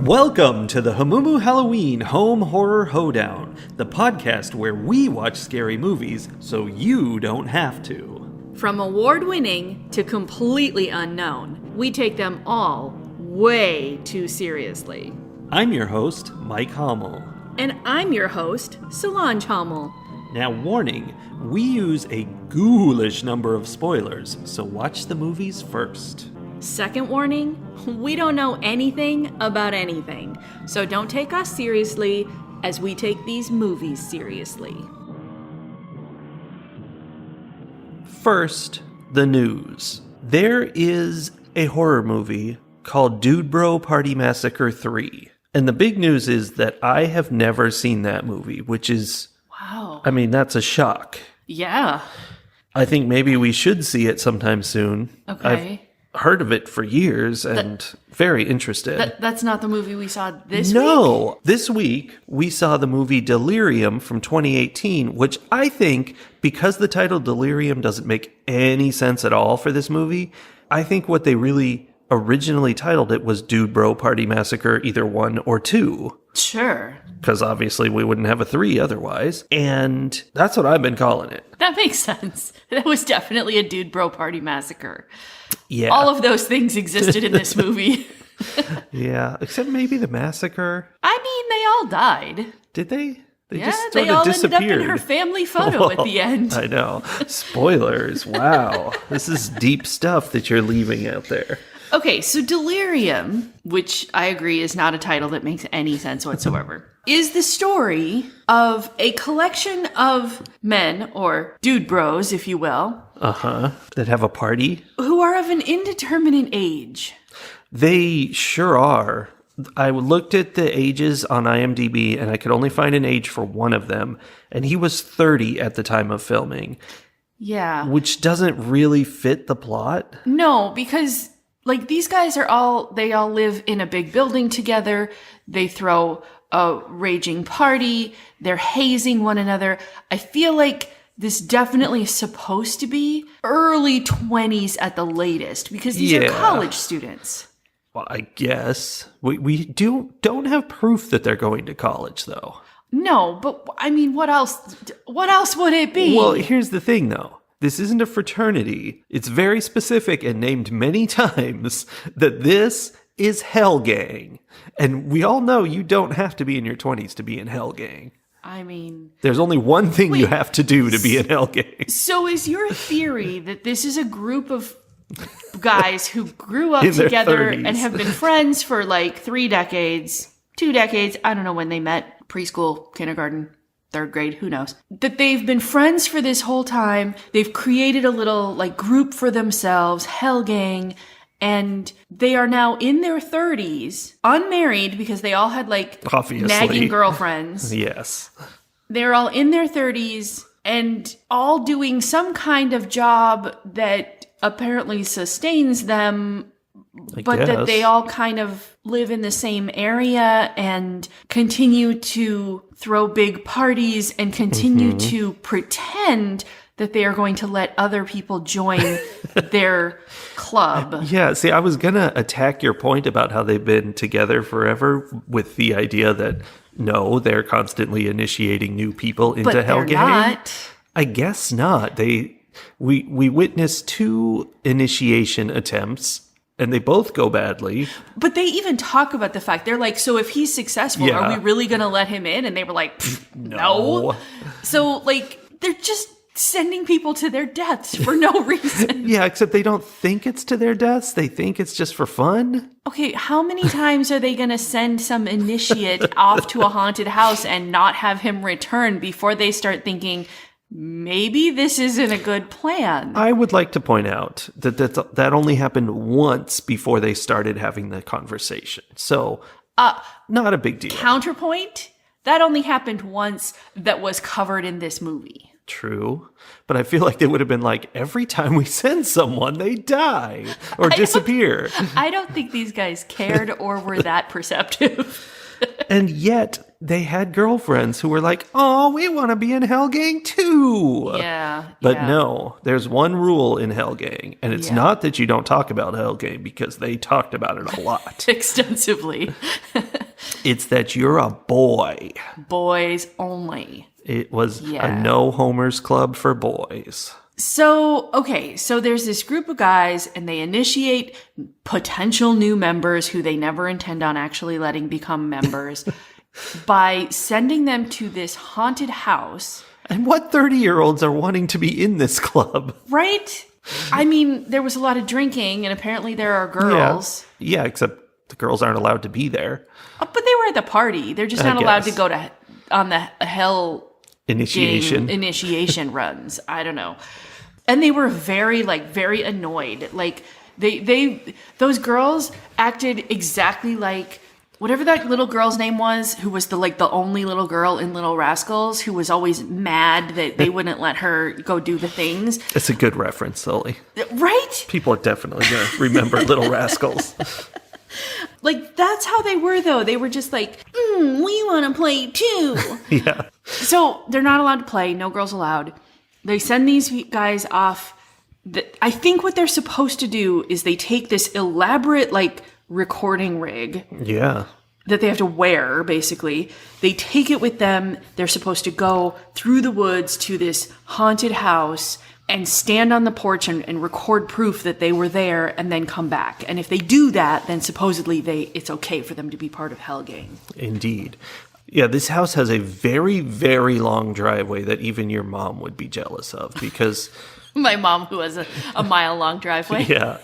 Welcome to the Hamumu Halloween Home Horror Hoedown, the podcast where we watch scary movies so you don't have to. From award-winning to completely unknown, we take them all way too seriously. I'm your host, Mike Hummel. And I'm your host, Solange Hummel. Now, warning, we use a ghoulish number of spoilers, so watch the movies first. Second warning, we don't know anything about anything, so don't take us seriously as we take these movies seriously. First, the news. There is a horror movie called Dude Bro Party Massacre 3. And the big news is that I have never seen that movie, which is... Wow. I mean, that's a shock. Yeah. I think maybe we should see it sometime soon. Okay. I've heard of it for years and very interested. That's not the movie we saw this week? No. This week, we saw the movie Delirium from 2018, which I think, because the title Delirium doesn't make any sense at all for this movie, I think what they really originally titled it was Dude Bro Party Massacre, either 1 or 2. Sure. Because obviously we wouldn't have a 3 otherwise. And that's what I've been calling it. That makes sense. That was definitely a Dude Bro Party Massacre. Yeah. All of those things existed in this movie. Yeah, except maybe the massacre. I mean, they all died. Did they? They Yeah, just sort they of all disappeared. ended up in her family photo at the end. I know. Spoilers. Wow. This is deep stuff that you're leaving out there. Okay, so Delirium, which I agree is not a title that makes any sense whatsoever, is the story of a collection of men, or dude bros, if you will, That have a party? who are of an indeterminate age. They sure are. I looked at the ages on IMDb, and I could only find an age for one of them, and he was 30 at the time of filming. Yeah. Which doesn't really fit the plot. No, because... like, these guys they all live in a big building together. They throw a raging party. They're hazing one another. I feel like this definitely is supposed to be early 20s at the latest, because these are college students. Well, I guess. We don't have proof that they're going to college, though. No, but, I mean, what else would it be? Well, here's the thing, though. This isn't a fraternity. It's very specific and named many times that this is Hell Gang. And we all know you don't have to be in your 20s to be in Hell Gang. I mean... there's only one thing you have to do to be in Hell Gang. So is your theory that this is a group of guys who grew up In their together 30s. and have been friends for like 3 decades, 2 decades, I don't know when they met, preschool, kindergarten, 3rd grade, who knows, that they've been friends for this whole time. They've created a little like group for themselves, Hell Gang, and they are now in their 30s, unmarried because they all had like Obviously. nagging girlfriends. Yes. They're all in their 30s and all doing some kind of job that apparently sustains them, but that they all kind of live in the same area and continue to throw big parties and continue to pretend that they are going to let other people join their club. Yeah, see, I was going to attack your point about how they've been together forever with the idea that, no, they're constantly initiating new people into But Hell they're Gang. not. I guess not. We witnessed 2 initiation attempts, and they both go badly. But they even talk about the fact, they're like, so if he's successful, Yeah. are we really going to let him in? And they were like, no. So, like, they're just sending people to their deaths for no reason. Yeah, except they don't think it's to their deaths. They think it's just for fun. Okay, how many times are they going to send some initiate off to a haunted house and not have him return before they start thinking, maybe this isn't a good plan? I would like to point out that only happened once before they started having the conversation. So, not a big deal. Counterpoint, that only happened once that was covered in this movie. True. But I feel like they would have been like, every time we send someone, they die or disappear. I don't think these guys cared or were that perceptive. And yet they had girlfriends who were like, oh, we want to be in Hell Gang too. Yeah. But no, there's one rule in Hell Gang, and it's not that you don't talk about Hell Gang, because they talked about it a lot. Extensively. It's that you're a boy. Boys only. It was a no homers club for boys. So there's this group of guys, and they initiate potential new members who they never intend on actually letting become members by sending them to this haunted house. And what 30-year-olds are wanting to be in this club? Right? I mean, there was a lot of drinking, and apparently there are girls. Yeah, except the girls aren't allowed to be there. Oh, but they were at the party. They're just not allowed to go on the hell initiation runs. I don't know. And they were very annoyed. Like those girls acted exactly like whatever that little girl's name was, who was the only little girl in Little Rascals, who was always mad that they wouldn't let her go do the things. It's a good reference, Sully. Right? People are definitely going to remember Little Rascals. Like, that's how they were, though. They were just like, we want to play, too. Yeah. So they're not allowed to play. No girls allowed. They send these guys off. I think what they're supposed to do is they take this elaborate, recording rig. Yeah. That they have to wear, basically. They take it with them. They're supposed to go through the woods to this haunted house and stand on the porch and record proof that they were there, and then come back. And if they do that, then supposedly it's okay for them to be part of Hell Gang. Indeed. Yeah, this house has a very, very long driveway that even your mom would be jealous of, because... My mom, who has a mile-long driveway. Yeah.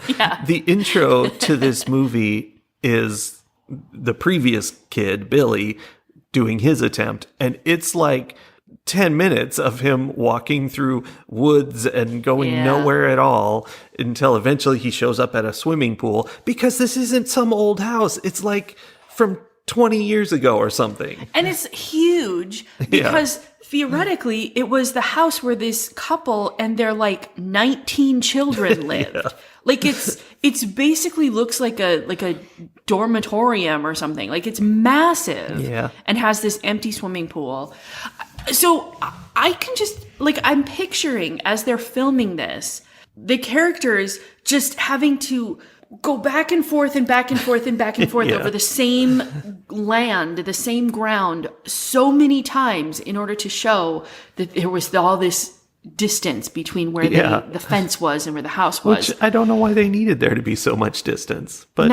The intro to this movie is the previous kid, Billy, doing his attempt, and it's like 10 minutes of him walking through woods and going nowhere at all until eventually he shows up at a swimming pool, because this isn't some old house. It's like from 20 years ago or something. And it's huge because theoretically it was the house where this couple and their 19 children lived. Like it's basically looks like a dormitorium or something. Like, it's massive and has this empty swimming pool. So I can just, I'm picturing as they're filming this, the characters just having to go back and forth and back and forth and back and forth over the same land, the same ground so many times in order to show that there was all this distance between where the fence was and where the house was. Which I don't know why they needed there to be so much distance, but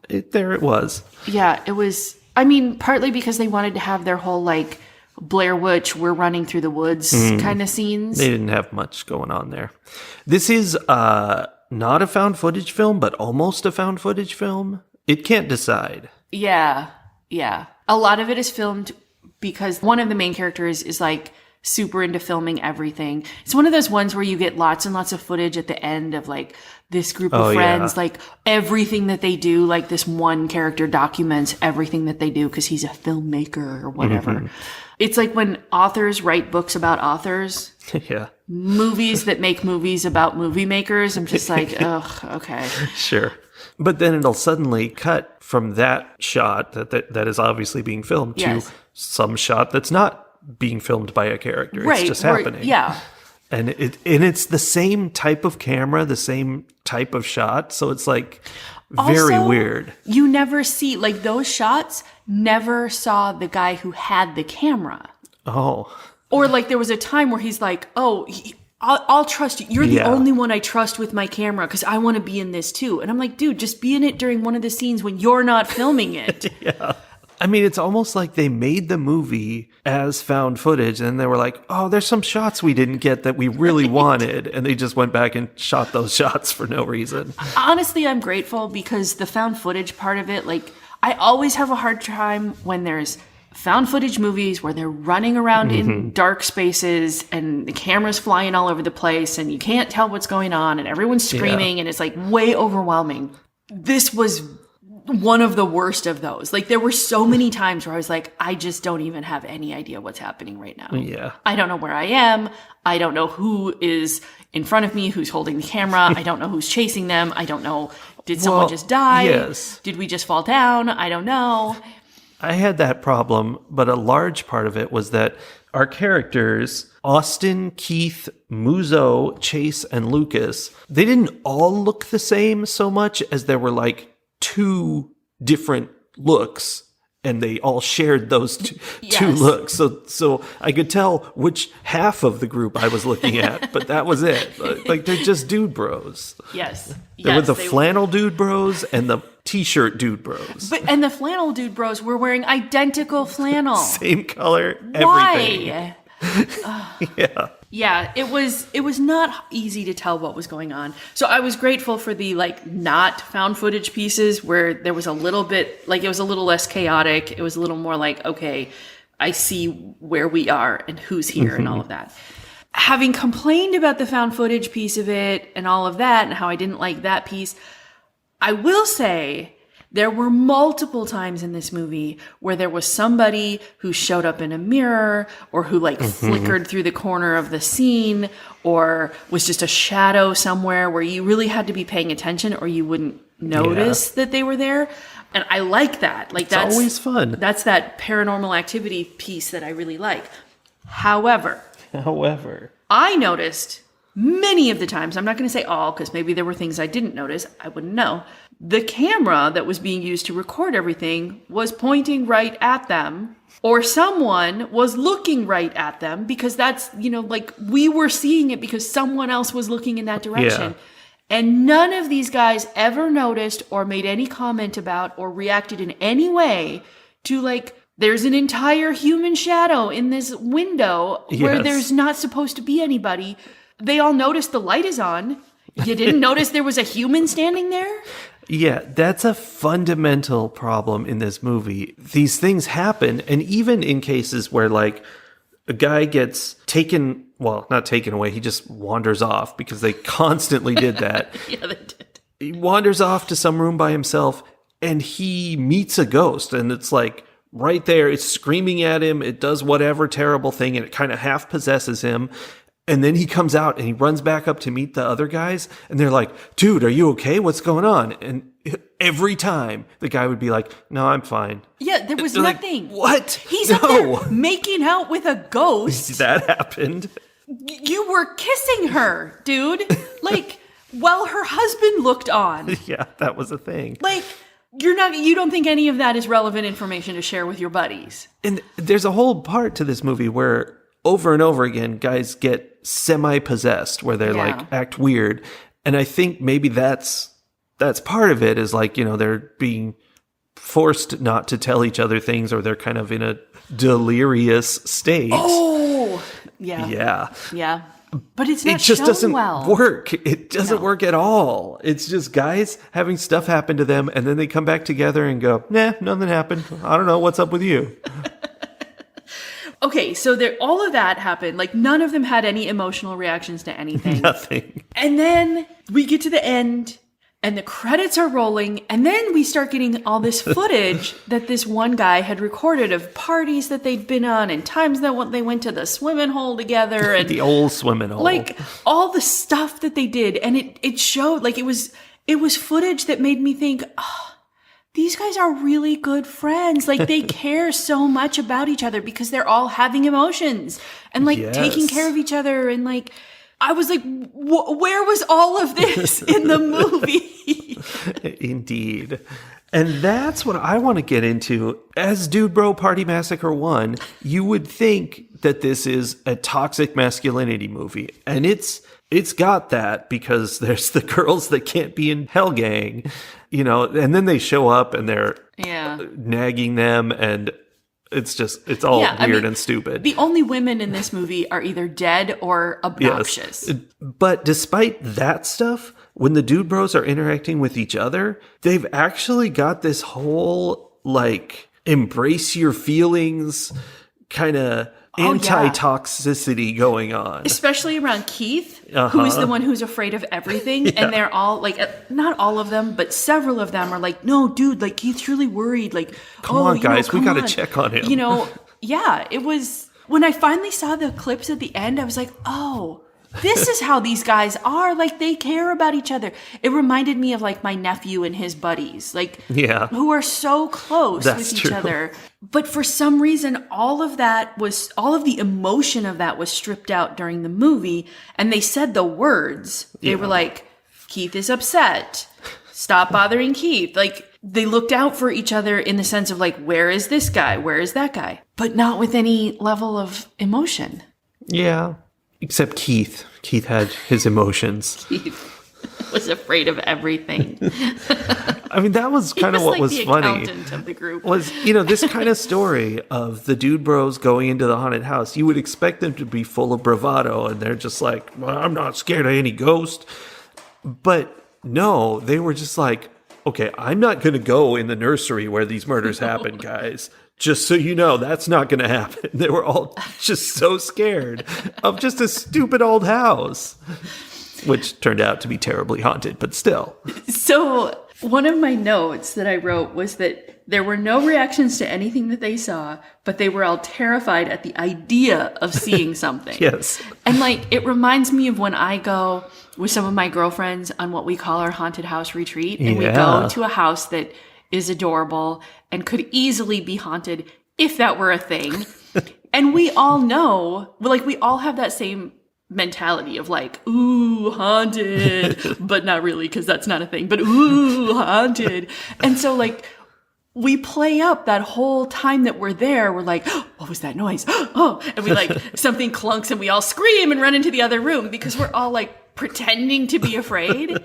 there it was. Yeah, it was. I mean, partly because they wanted to have their whole Blair Witch, we're running through the woods kind of scenes. They didn't have much going on there. This is not a found footage film, but almost a found footage film. It can't decide. Yeah. A lot of it is filmed because one of the main characters is super into filming everything. It's one of those ones where you get lots and lots of footage at the end of this group of friends, everything that they do. This one character documents everything that they do because he's a filmmaker or whatever. Mm-hmm. It's like when authors write books about authors. Yeah. Movies that make movies about movie makers. I'm just ugh, okay. Sure. But then it'll suddenly cut from that shot that is obviously being filmed to some shot that's not being filmed by a character. Right. It's just happening. Yeah. And it's the same type of camera, the same type of shot. So it's very weird. You never see, those shots, never saw the guy who had the camera. Oh. Or there was a time where he's I'll trust you. You're the only one I trust with my camera because I want to be in this too. And I'm like, dude, just be in it during one of the scenes when you're not filming it. Yeah. I mean, it's almost like they made the movie as found footage and they were like, oh, there's some shots we didn't get that we really wanted. And they just went back and shot those shots for no reason. Honestly, I'm grateful because the found footage part of it, I always have a hard time when there's found footage movies where they're running around in dark spaces and the camera's flying all over the place and you can't tell what's going on and everyone's screaming and it's way overwhelming. This was one of the worst of those. There were so many times where I was I just don't even have any idea what's happening right now. Yeah. I don't know where I am. I don't know who is in front of me, who's holding the camera. I don't know who's chasing them. I don't know. Did someone just die? Yes. Did we just fall down? I don't know. I had that problem, but a large part of it was that our characters, Austin, Keith, Muzo, Chase, and Lucas, they didn't all look the same so much as there were like 2 different looks, and they all shared those two looks. So I could tell which half of the group I was looking at, but that was it. Like, they're just dude bros. Yes. There were the flannel dude bros and the t-shirt dude bros. And the flannel dude bros were wearing identical flannel. Same color, everything. Why? Yeah. Yeah, it was not easy to tell what was going on. So I was grateful for the not found footage pieces where there was a little bit it was a little less chaotic. It was a little more like, okay, I see where we are and who's here and all of that. Having complained about the found footage piece of it and all of that and how I didn't like that piece, I will say there were multiple times in this movie where there was somebody who showed up in a mirror or who flickered through the corner of the scene or was just a shadow somewhere where you really had to be paying attention or you wouldn't notice that they were there. And I like that. That's always fun. That's that paranormal activity piece that I really like. However, I noticed many of the times, I'm not going to say all because maybe there were things I didn't notice, I wouldn't know. The camera that was being used to record everything was pointing right at them, or someone was looking right at them because that's, we were seeing it because someone else was looking in that direction. Yeah. And none of these guys ever noticed or made any comment about or reacted in any way to there's an entire human shadow in this window where there's not supposed to be anybody. They all noticed the light is on. You didn't notice there was a human standing there? Yeah, that's a fundamental problem in this movie. These things happen, and even in cases where, a guy gets not taken away, he just wanders off because they constantly did that. Yeah, they did. He wanders off to some room by himself, and he meets a ghost, and it's right there, it's screaming at him, it does whatever terrible thing, and it kind of half possesses him. And then he comes out and he runs back up to meet the other guys. And they're like, dude, are you okay? What's going on? And every time the guy would be like, no, I'm fine. Yeah, there was nothing. What? He's up there making out with a ghost. That happened. You were kissing her, dude. While her husband looked on. Yeah, that was a thing. You don't think any of that is relevant information to share with your buddies. And there's a whole part to this movie where over and over again, guys get semi-possessed where they're act weird. And I think maybe that's part of it is they're being forced not to tell each other things or they're kind of in a delirious state. Oh, yeah. Yeah. Yeah. But it just doesn't well. work. It doesn't work at all. It's just guys having stuff happen to them and then they come back together and go, nah, nothing happened. I don't know. What's up with you? Okay, so all of that happened. None of them had any emotional reactions to anything. Nothing. And then we get to the end, and the credits are rolling, and then we start getting all this footage that this one guy had recorded of parties that they'd been on and times that they went to the swimming hole together. And the old swimming hole. All the stuff that they did. And it showed, it was footage that made me think, these guys are really good friends. They care so much about each other because they're all having emotions and taking care of each other. And I was where was all of this in the movie? Indeed. And that's what I want to get into. As Dude Bro Party Massacre 1, you would think that this is a toxic masculinity movie. And it's got that because there's the girls that can't be in Hell Gang, and then they show up and they're nagging them and it's all weird and stupid. The only women in this movie are either dead or obnoxious. Yes. But despite that stuff, when the Dude Bros are interacting with each other, they've actually got this whole embrace your feelings kind of anti-toxicity going on. Especially around Keith, who is the one who's afraid of everything. And they're all not all of them, but several of them are no, dude, Keith's really worried. Come on, guys, we got to check on him. It was, when I finally saw the clips at the end, I was like, oh, this is how these guys are. Like, they care about each other. It reminded me of like my nephew and his buddies, like, who are so close with each other. But for some reason, all of the emotion of that was stripped out during the movie. And they said the words. They were like, Keith is upset. Stop bothering Keith. Like, they looked out for each other in the sense of like, where is this guy? Where is that guy? But not with any level of emotion. Yeah. Except Keith. Keith had his emotions. Keith was afraid of everything. I mean, that was kind of what like was the funny. Accountant of the group. Was, this kind of story of the dude bros going into the haunted house. You would expect them to be full of bravado, and they're just like, well, I'm not scared of any ghost. But no, they were just like, okay, I'm not going to go in the nursery where these murders happen, guys. Just so you know, that's not going to happen. They were all just so scared of just a stupid old house, which turned out to be terribly haunted, but still. So one of my notes that I wrote was that there were no reactions to anything that they saw, but they were all terrified at the idea of seeing something. Yes. And like, it reminds me of when I go with some of my girlfriends on what we call our haunted house retreat. And we go to a house that is adorable and could easily be haunted if that were a thing. And we all know, like, we all have that same mentality of like, ooh, haunted, but not really, because that's not a thing, but ooh, haunted. And so like, we play up that whole time that we're there. We're like, oh, what was that noise? Oh, and we like, something clunks and we all scream and run into the other room because we're all like pretending to be afraid.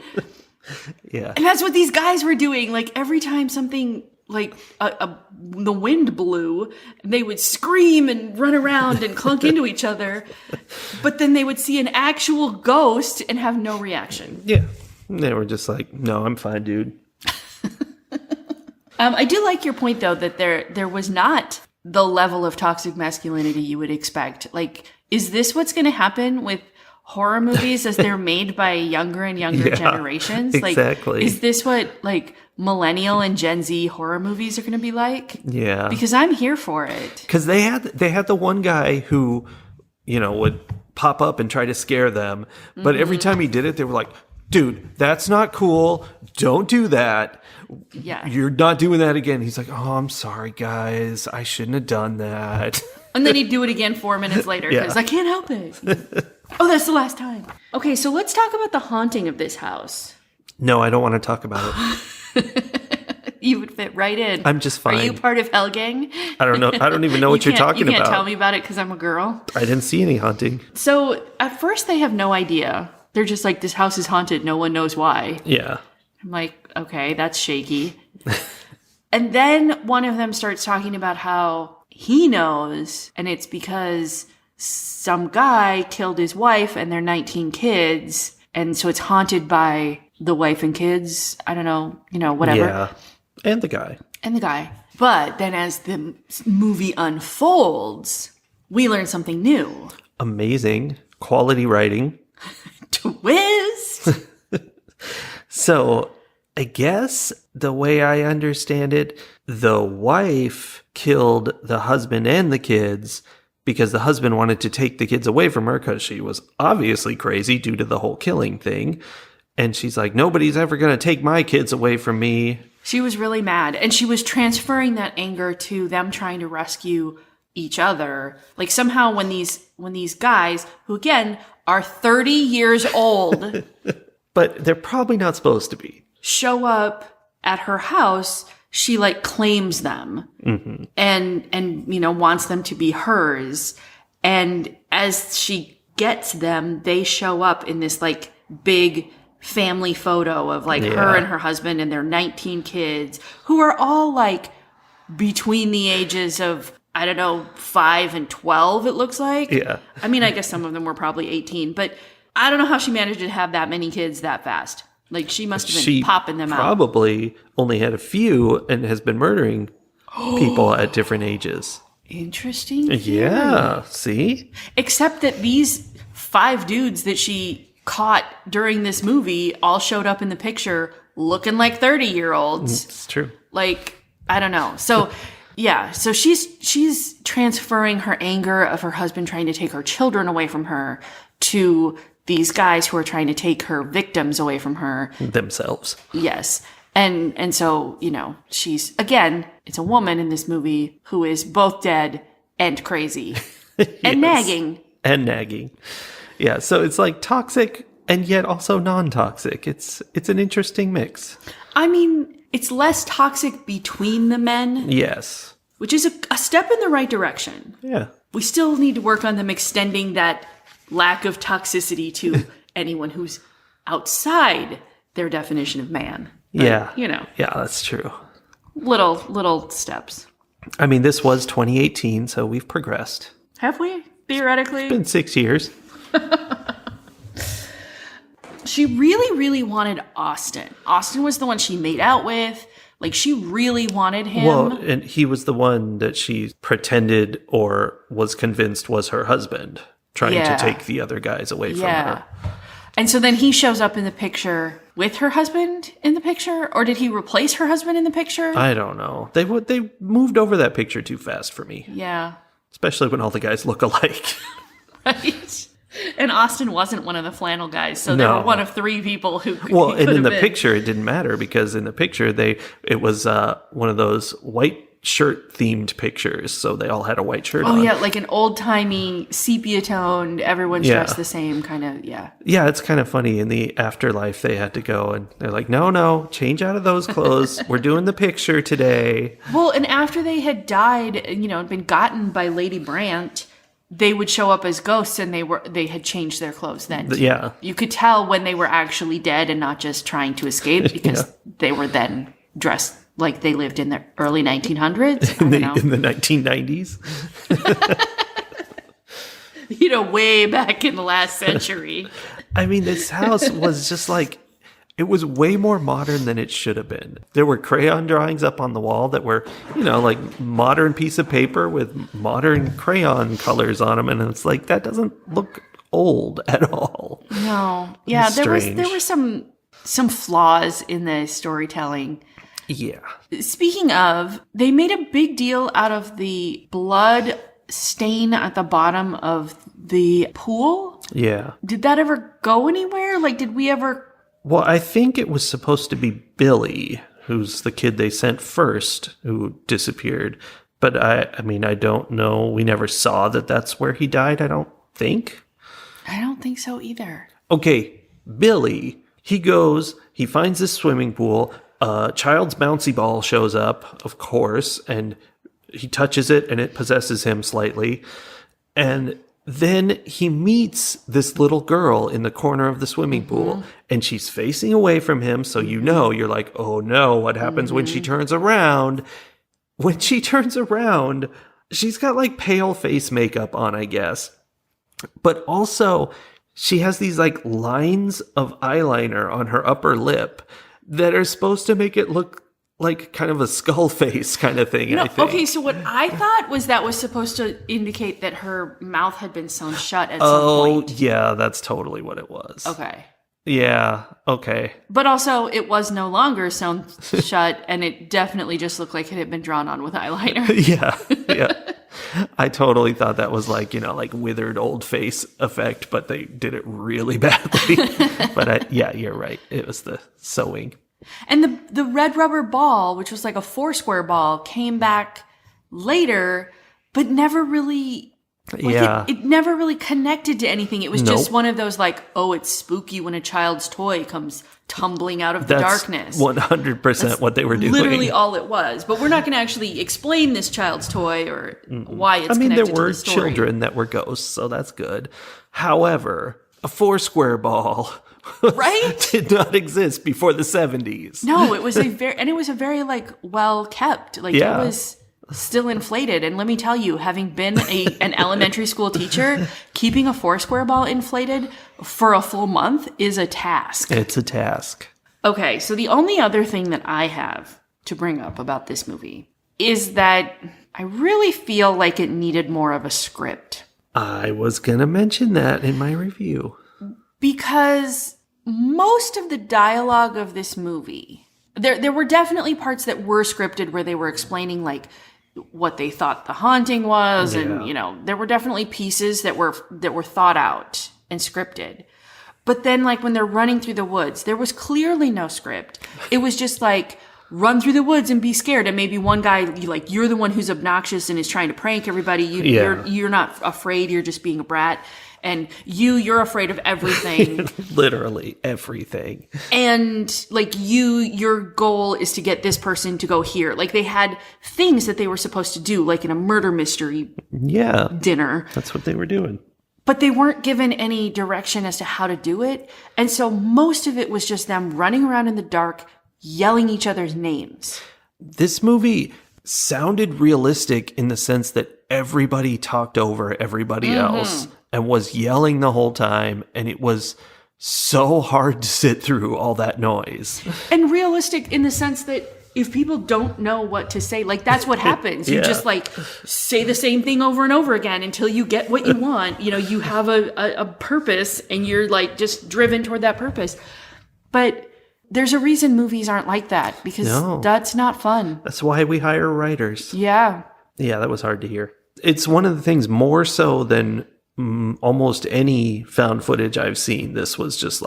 Yeah. And that's what these guys were doing. Like, every time something like the wind blew, they would scream and run around and clunk into each other. But then they would see an actual ghost and have no reaction. Yeah. They were just like, no, I'm fine, dude. I do like your point, though, that there was not the level of toxic masculinity you would expect. Like, is this what's going to happen with horror movies as they're made by younger and younger generations? Exactly. Like, is this what like millennial and Gen Z horror movies are going to be like? Yeah. Because I'm here for it. Because they had the one guy who, would pop up and try to scare them, but every time he did it, they were like, dude, that's not cool. Don't do that. Yeah. You're not doing that again. He's like, oh, I'm sorry, guys. I shouldn't have done that. And then he'd do it again 4 minutes later because I can't help it. Oh, that's the last time. Okay, so let's talk about the haunting of this house. No, I don't want to talk about it. You would fit right in. I'm just fine. Are you part of Hell Gang? I don't know. I don't even know what you're talking about. You can't tell me about it because I'm a girl. I didn't see any haunting. So at first they have no idea. They're just like, this house is haunted. No one knows why. Yeah. I'm like, okay, that's shaky. And then one of them starts talking about how he knows, and it's because some guy killed his wife and their 19 kids, and so it's haunted by the wife and kids. I don't know, whatever. Yeah, and the guy. But then as the movie unfolds, we learn something new. Amazing quality writing. Twist! So, I guess the way I understand it, the wife killed the husband and the kids because the husband wanted to take the kids away from her because she was obviously crazy due to the whole killing thing. And she's like, nobody's ever going to take my kids away from me. She was really mad. And she was transferring that anger to them trying to rescue each other. Like, somehow when these guys, who again are 30 years old, but they're probably not supposed to be, show up at her house, she like claims them and wants them to be hers. And as she gets them, they show up in this like big family photo of like her and her husband and their 19 kids, who are all like between the ages of, I don't know, 5 and 12, it looks like. Yeah. I mean, I guess some of them were probably 18, but I don't know how she managed to have that many kids that fast. Like, she must have been popping them out. Probably only had a few and has been murdering people at different ages. Interesting theory. Yeah, see? Except that these 5 dudes that she caught during this movie all showed up in the picture looking like 30-year-olds. It's true. Like, I don't know. So, yeah. So she's transferring her anger of her husband trying to take her children away from her to these guys who are trying to take her victims away from her. Themselves. Yes. And so, she's, again, it's a woman in this movie who is both dead and crazy and nagging. And nagging. Yeah, so it's like toxic and yet also non-toxic. It's an interesting mix. I mean, it's less toxic between the men. Yes. Which is a step in the right direction. Yeah. We still need to work on them extending that lack of toxicity to anyone who's outside their definition of man. But, yeah. Yeah, that's true. Little steps. I mean, this was 2018, so we've progressed. Have we? Theoretically? It's been 6 years. She really, really wanted Austin. Austin was the one she made out with. Like, she really wanted him. Well, and he was the one that she pretended or was convinced was her husband, trying to take the other guys away from her. And so then he shows up in the picture with her husband in the picture? Or did he replace her husband in the picture? I don't know. They moved over that picture too fast for me. Yeah. Especially when all the guys look alike. Right. And Austin wasn't one of the flannel guys, so they were one of 3 people who Well, and in the been. picture, it didn't matter because in the picture, it was one of those white shirt themed pictures, so they all had a white shirt on. Oh, yeah, like an old-timey, sepia-toned, everyone's dressed the same kind of, Yeah, it's kind of funny. In the afterlife, they had to go, and they're like, no, change out of those clothes. We're doing the picture today. Well, and after they had died, been gotten by Lady Brandt, they would show up as ghosts, and they had changed their clothes then. Yeah. You could tell when they were actually dead and not just trying to escape, because they were then dressed like they lived in the early 1900s. In the 1990s. Way back in the last century. I mean, this house was just like, it was way more modern than it should have been. There were crayon drawings up on the wall that were, like modern piece of paper with modern crayon colors on them. And it's like, that doesn't look old at all. No. Yeah, there were some flaws in the storytelling. Yeah. Speaking of, they made a big deal out of the blood stain at the bottom of the pool. Yeah. Did that ever go anywhere? Like, did we ever... Well, I think it was supposed to be Billy, who's the kid they sent first, who disappeared. But I mean, I don't know. We never saw that that's where he died, I don't think. I don't think so either. Okay, Billy, he finds this swimming pool. A child's bouncy ball shows up, of course, and he touches it and it possesses him slightly. And then he meets this little girl in the corner of the swimming pool, and she's facing away from him. So you're like, oh no, what happens when she turns around? When she turns around, she's got like pale face makeup on, I guess. But also, she has these like lines of eyeliner on her upper lip that are supposed to make it look like kind of a skull face kind of thing, I think. Okay, so what I thought was that was supposed to indicate that her mouth had been sewn shut at some point. Oh, yeah, that's totally what it was. Okay. Yeah, okay. But also, it was no longer sewn shut, and it definitely just looked like it had been drawn on with eyeliner. Yeah. I totally thought that was like, like withered old face effect, but they did it really badly. But you're right. It was the sewing. And the red rubber ball, which was like a 4-square ball, came back later, but never really... It never really connected to anything. It was just one of those like, oh, it's spooky when a child's toy comes tumbling out of the darkness. 100% what they were doing. Literally all it was. But we're not going to actually explain this child's toy or why it's connected to the story. There were children that were ghosts, so that's good. However, a 4-square ball did not exist before the 70s. No, it was a very like well kept. Like it was still inflated. And let me tell you, having been an elementary school teacher, keeping a 4-square ball inflated for a full month is a task. It's a task. Okay, so the only other thing that I have to bring up about this movie is that I really feel like it needed more of a script. I was going to mention that in my review. Because most of the dialogue of this movie, there were definitely parts that were scripted where they were explaining like what they thought the haunting was, and there were definitely pieces that were thought out and scripted. But then, like, when they're running through the woods, there was clearly no script. It was just like, run through the woods and be scared. And maybe one guy, like, you're the one who's obnoxious and is trying to prank everybody. You're not afraid. You're just being a brat. And you're afraid of everything. Literally everything. And, like, your goal is to get this person to go here. Like, they had things that they were supposed to do, like in a murder mystery dinner. That's what they were doing. But they weren't given any direction as to how to do it. And so most of it was just them running around in the dark, yelling each other's names. This movie sounded realistic in the sense that everybody talked over everybody else and was yelling the whole time. And it was so hard to sit through all that noise. And realistic in the sense that if people don't know what to say, like, that's what happens. You just, like, say the same thing over and over again until you get what you want. You know, you have a purpose and you're, like, just driven toward that purpose. But there's a reason movies aren't like that, because that's not fun. That's why we hire writers. Yeah. Yeah, that was hard to hear. It's one of the things more so than almost any found footage I've seen. This was just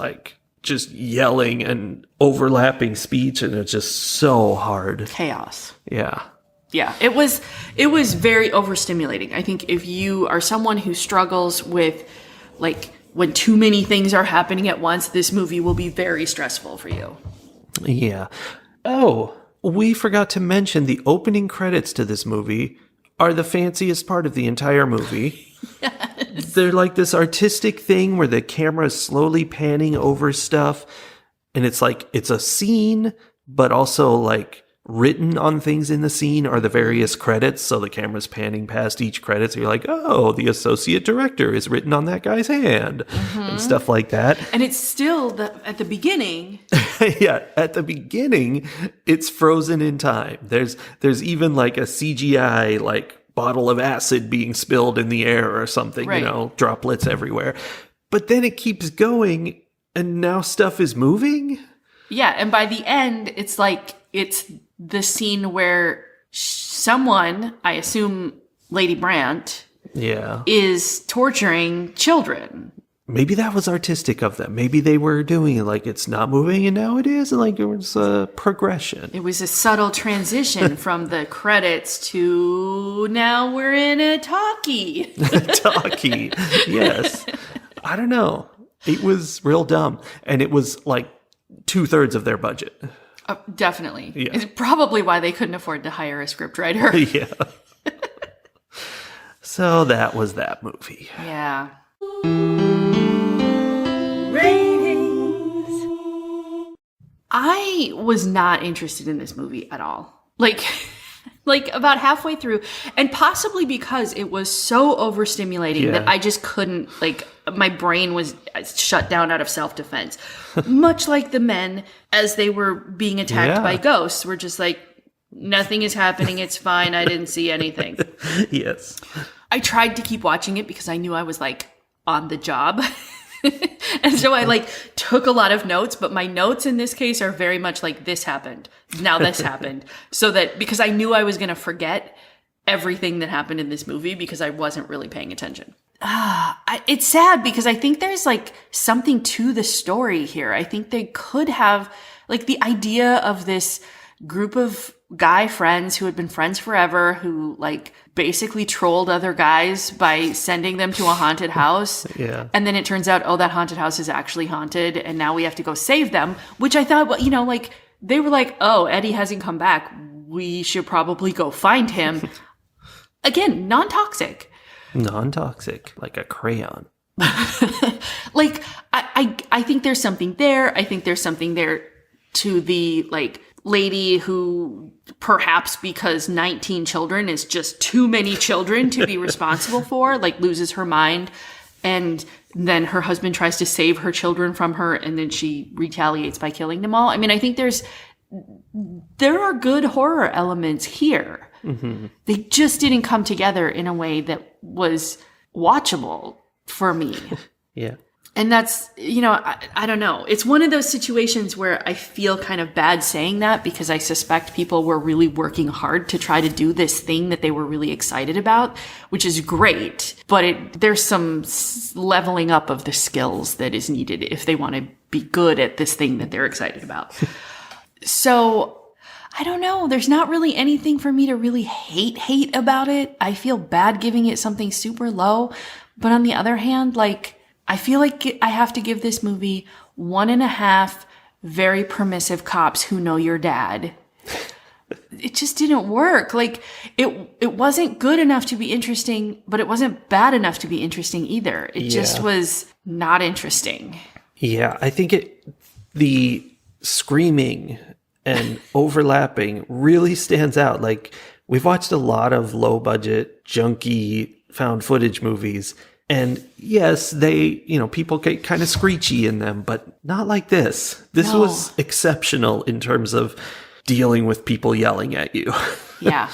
yelling and overlapping speech, and it's just so hard. Chaos. Yeah. Yeah, it was very overstimulating. I think if you are someone who struggles with, like, when too many things are happening at once, this movie will be very stressful for you. Yeah. Oh, we forgot to mention the opening credits to this movie are the fanciest part of the entire movie. Yes. They're like this artistic thing where the camera is slowly panning over stuff, and it's like it's a scene, but also like written on things in the scene are the various credits. So the camera's panning past each credit. So you're like, oh, the associate director is written on that guy's hand and stuff like that. And it's still at the beginning. Yeah. At the beginning, it's frozen in time. There's even like a CGI, like bottle of acid being spilled in the air or something, right. You know, droplets everywhere. But then it keeps going and now stuff is moving. Yeah. And by the end, it's like, it's the scene where someone, I assume Lady Brandt, is torturing children. Maybe that was artistic of them. Maybe they were doing it like it's not moving and now it is. And like it was a progression. It was a subtle transition from the credits to now we're in a talkie. Talkie, yes. I don't know. It was real dumb. And it was like 2/3 of their budget. Definitely. Yeah. It's probably why they couldn't afford to hire a scriptwriter. Yeah. So that was that movie. Yeah. Ratings. I was not interested in this movie at all. Like about halfway through, and possibly because it was so overstimulating that I just couldn't, like, my brain was shut down out of self-defense. Much like the men, as they were being attacked by ghosts, were just like, nothing is happening, it's fine, I didn't see anything. Yes. I tried to keep watching it because I knew I was, like, on the job. And so I, like, took a lot of notes, but my notes in this case are very much like, this happened, now this happened. So that, because I knew I was going to forget everything that happened in this movie because I wasn't really paying attention. It's sad because I think there's, like, something to the story here. I think they could have, like, the idea of this group of guy friends who had been friends forever, who, like, basically trolled other guys by sending them to a haunted house. Yeah. And then it turns out, oh, that haunted house is actually haunted, and now we have to go save them, which I thought, well, you know, like, they were like, oh, Eddie hasn't come back, we should probably go find him. Again, non-toxic. Non-toxic, like a crayon. Like, I think there's something there. I think there's something there to the, like, lady who, perhaps because 19 children is just too many children to be responsible for, like, loses her mind, and then her husband tries to save her children from her, and then she retaliates by killing them all. I mean, I think there are good horror elements here. Mm-hmm. They just didn't come together in a way that was watchable for me. Yeah. And that's, I don't know. It's one of those situations where I feel kind of bad saying that because I suspect people were really working hard to try to do this thing that they were really excited about, which is great. But there's some leveling up of the skills that is needed if they want to be good at this thing that they're excited about. So I don't know. There's not really anything for me to really hate about it. I feel bad giving it something super low. But on the other hand, like, I feel like I have to give this movie 1.5 very permissive cops who know your dad. It just didn't work. Like, it wasn't good enough to be interesting, but it wasn't bad enough to be interesting either. It just was not interesting. Yeah, I think the screaming and overlapping really stands out. Like, we've watched a lot of low budget, junky found footage movies. And yes, people get kind of screechy in them, but not like this. This was exceptional in terms of dealing with people yelling at you. Yeah.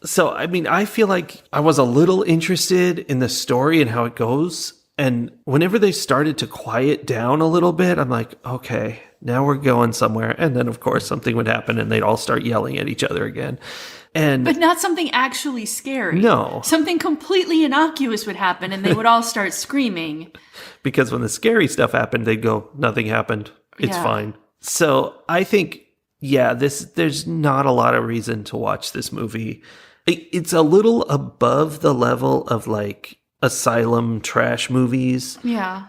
So, I mean, I feel like I was a little interested in the story and how it goes. And whenever they started to quiet down a little bit, I'm like, okay, now we're going somewhere. And then, of course, something would happen and they'd all start yelling at each other again. But not something actually scary. No. Something completely innocuous would happen and they would all start screaming. Because when the scary stuff happened, they'd go, nothing happened. It's fine. So I think, there's not a lot of reason to watch this movie. It's a little above the level of like asylum trash movies. Yeah.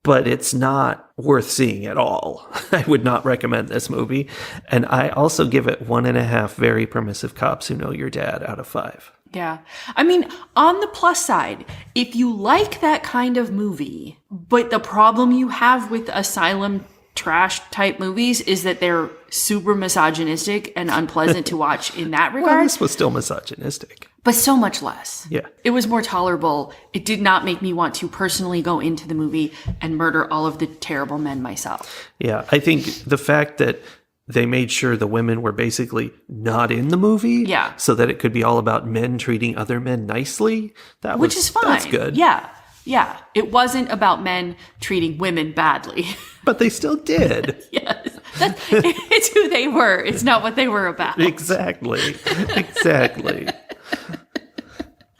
But it's not worth seeing at all. I would not recommend this movie. And I also give it 1.5 very permissive cops who know your dad out of 5. Yeah. I mean, on the plus side, if you like that kind of movie, but the problem you have with asylum trash type movies is that they're super misogynistic and unpleasant to watch in that regard. Well, this was still misogynistic. But so much less. Yeah. It was more tolerable. It did not make me want to personally go into the movie and murder all of the terrible men myself. Yeah. I think the fact that they made sure the women were basically not in the movie. Yeah. So that it could be all about men treating other men nicely. Which is fine. That's good. Yeah. Yeah. It wasn't about men treating women badly. But they still did. Yes. It's who they were. It's not what they were about. Exactly. Exactly.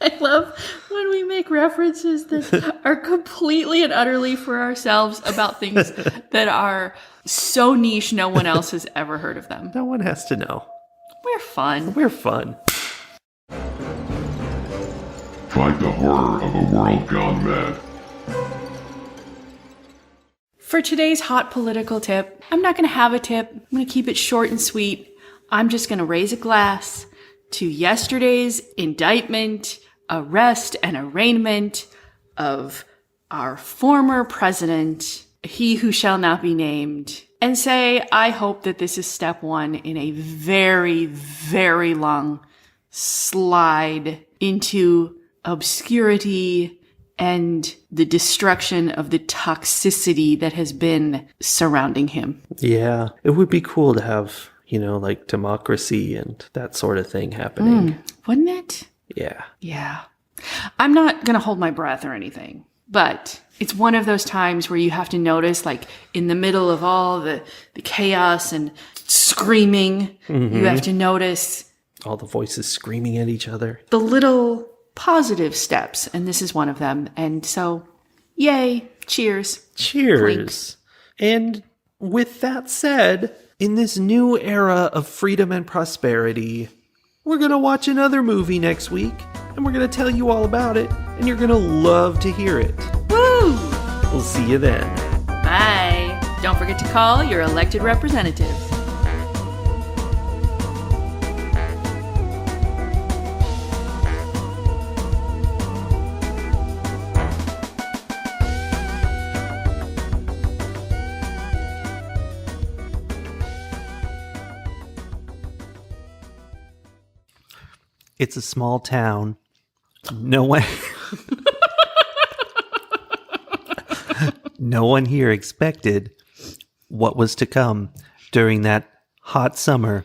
I love when we make references that are completely and utterly for ourselves about things that are so niche no one else has ever heard of them. No one has to know. We're fun. We're fun. Fight the horror of a world gone mad. For today's hot political tip, I'm not going to have a tip. I'm going to keep it short and sweet. I'm just going to raise a glass to yesterday's indictment, arrest, and arraignment of our former president, he who shall not be named, and say, I hope that this is step one in a very, very long slide into obscurity and the destruction of the toxicity that has been surrounding him. Yeah, it would be cool to have, like democracy and that sort of thing happening. Wouldn't it? Yeah. Yeah. I'm not going to hold my breath or anything, but it's one of those times where you have to notice, like, in the middle of all the chaos and screaming, you have to notice all the voices screaming at each other. The little positive steps, and this is one of them. And so, yay, cheers. Cheers. Clink. And with that said, in this new era of freedom and prosperity, we're going to watch another movie next week, and we're going to tell you all about it, and you're going to love to hear it. Woo! We'll see you then. Bye. Don't forget to call your elected representative. It's a small town. No one No one here expected what was to come during that hot summer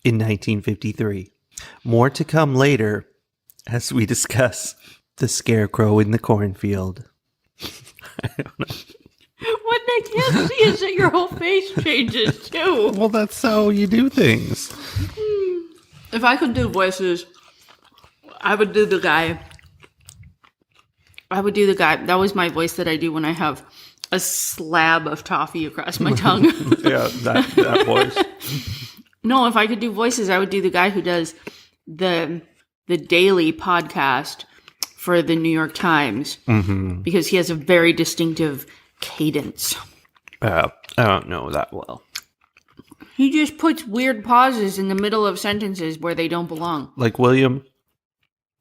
in 1953. More to come later as we discuss the scarecrow in the cornfield. I don't know. What they can't see is that your whole face changes too. Well, that's how you do things. If I could do voices, I would do the guy. That was my voice that I do when I have a slab of toffee across my tongue. Yeah, that voice. No, if I could do voices, I would do the guy who does the daily podcast for the New York Times, because he has a very distinctive cadence. I don't know that well. He just puts weird pauses in the middle of sentences where they don't belong. Like William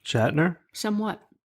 Shatner? Somewhat.